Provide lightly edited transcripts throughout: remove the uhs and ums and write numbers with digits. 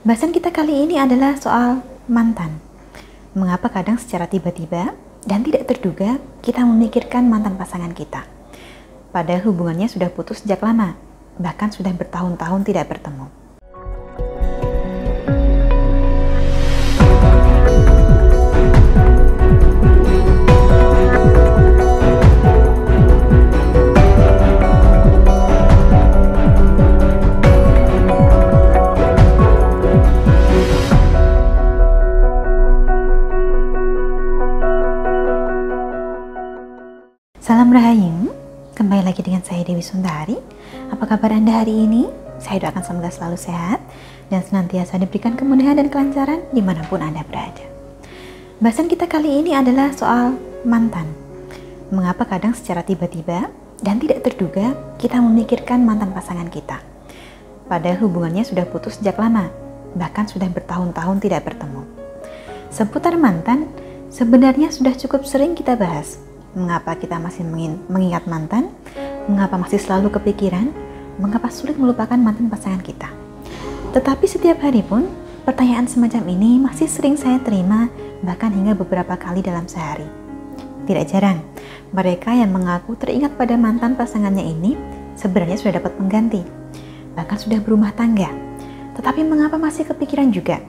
Bahasan kita kali ini adalah soal mantan. Mengapa kadang secara tiba-tiba dan tidak terduga kita memikirkan mantan pasangan kita? Padahal hubungannya sudah putus sejak lama, bahkan sudah bertahun-tahun tidak bertemu. Salam Rahayu, kembali lagi dengan saya Dewi Sundari. Apa kabar Anda hari ini? Saya doakan semoga selalu sehat dan senantiasa diberikan kemudahan dan kelancaran dimanapun Anda berada. Bahasan kita kali ini adalah soal mantan. Mengapa kadang secara tiba-tiba dan tidak terduga kita memikirkan mantan pasangan kita? Padahal hubungannya sudah putus sejak lama, bahkan sudah bertahun-tahun tidak bertemu. Seputar mantan, sebenarnya sudah cukup sering kita bahas. Mengapa kita masih mengingat mantan? Mengapa masih selalu kepikiran? Mengapa sulit melupakan mantan pasangan kita? Tetapi setiap hari pun, pertanyaan semacam ini masih sering saya terima, bahkan hingga beberapa kali dalam sehari. Tidak jarang, mereka yang mengaku teringat pada mantan pasangannya ini sebenarnya sudah dapat pengganti, bahkan sudah berumah tangga. Tetapi mengapa masih kepikiran juga?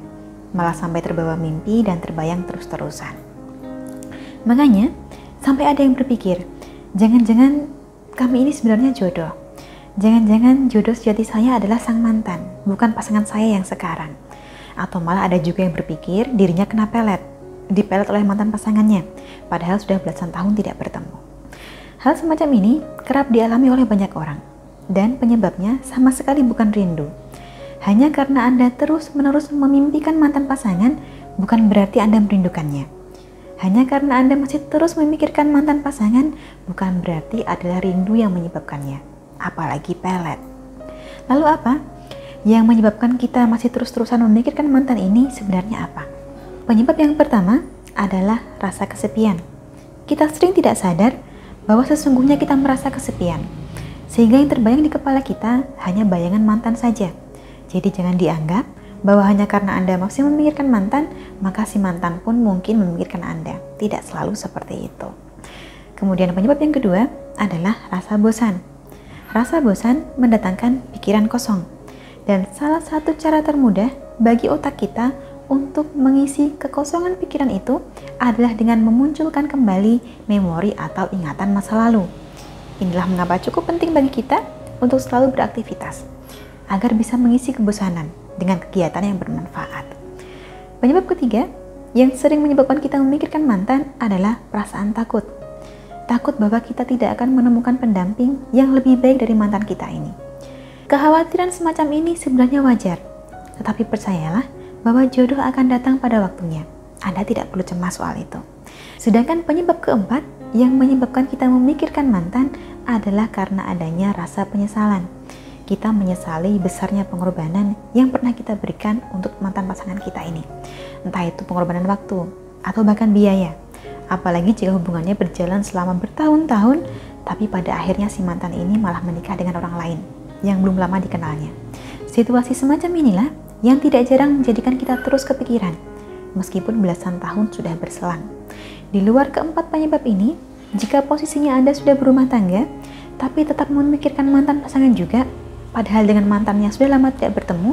Malah sampai terbawa mimpi dan terbayang terus-terusan. Makanya, sampai ada yang berpikir, jangan-jangan kami ini sebenarnya jodoh. Jangan-jangan jodoh sejati saya adalah sang mantan, bukan pasangan saya yang sekarang. Atau malah ada juga yang berpikir dirinya kena dipelet oleh mantan pasangannya, padahal sudah belasan tahun tidak bertemu. Hal semacam ini kerap dialami oleh banyak orang, dan penyebabnya sama sekali bukan rindu. Hanya karena Anda terus-menerus memimpikan mantan pasangan, bukan berarti Anda merindukannya. Hanya karena Anda masih terus memikirkan mantan pasangan, bukan berarti adalah rindu yang menyebabkannya, apalagi pelet. Lalu apa yang menyebabkan kita masih terus-terusan memikirkan mantan ini sebenarnya apa? Penyebab yang pertama adalah rasa kesepian. Kita sering tidak sadar bahwa sesungguhnya kita merasa kesepian, sehingga yang terbayang di kepala kita hanya bayangan mantan saja. Jadi jangan dianggap bahwa hanya karena Anda masih memikirkan mantan, maka si mantan pun mungkin memikirkan Anda. Tidak selalu seperti itu. Kemudian penyebab yang kedua adalah rasa bosan. Rasa bosan mendatangkan pikiran kosong. Dan salah satu cara termudah bagi otak kita untuk mengisi kekosongan pikiran itu adalah dengan memunculkan kembali memori atau ingatan masa lalu. Inilah mengapa cukup penting bagi kita untuk selalu beraktivitas, agar bisa mengisi kebosanan dengan kegiatan yang bermanfaat. Penyebab ketiga yang sering menyebabkan kita memikirkan mantan adalah perasaan takut. Takut bahwa kita tidak akan menemukan pendamping yang lebih baik dari mantan kita ini. Kekhawatiran semacam ini sebenarnya wajar, tetapi percayalah bahwa jodoh akan datang pada waktunya. Anda tidak perlu cemas soal itu. Sedangkan penyebab keempat yang menyebabkan kita memikirkan mantan adalah karena adanya rasa penyesalan. Kita menyesali besarnya pengorbanan yang pernah kita berikan untuk mantan pasangan kita ini. Entah itu pengorbanan waktu atau bahkan biaya. Apalagi jika hubungannya berjalan selama bertahun-tahun, tapi pada akhirnya si mantan ini malah menikah dengan orang lain yang belum lama dikenalnya. Situasi semacam inilah yang tidak jarang menjadikan kita terus kepikiran, meskipun belasan tahun sudah berselang. Di luar keempat penyebab ini, jika posisinya Anda sudah berumah tangga, tapi tetap memikirkan mantan pasangan juga, padahal dengan mantannya sudah lama tidak bertemu,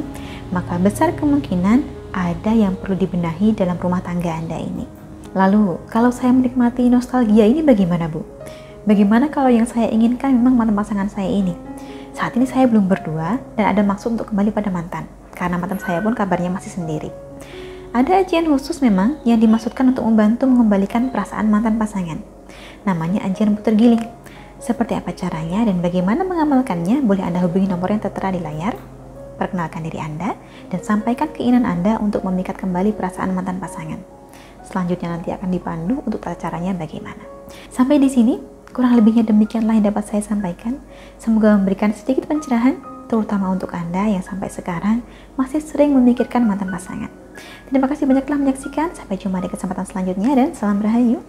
maka besar kemungkinan ada yang perlu dibenahi dalam rumah tangga Anda ini. Lalu, kalau saya menikmati nostalgia ini bagaimana, Bu? Bagaimana kalau yang saya inginkan memang mantan pasangan saya ini? Saat ini saya belum berdua dan ada maksud untuk kembali pada mantan, karena mantan saya pun kabarnya masih sendiri. Ada ajian khusus memang yang dimaksudkan untuk membantu mengembalikan perasaan mantan pasangan. Namanya ajian puter giling. Seperti apa caranya dan bagaimana mengamalkannya, boleh Anda hubungi nomor yang tertera di layar. Perkenalkan diri Anda dan sampaikan keinginan Anda untuk memikat kembali perasaan mantan pasangan. Selanjutnya nanti akan dipandu untuk tata caranya bagaimana. Sampai di sini, kurang lebihnya demikianlah yang dapat saya sampaikan. Semoga memberikan sedikit pencerahan, terutama untuk Anda yang sampai sekarang masih sering memikirkan mantan pasangan. Terima kasih banyak telah menyaksikan. Sampai jumpa di kesempatan selanjutnya dan salam Rahayu.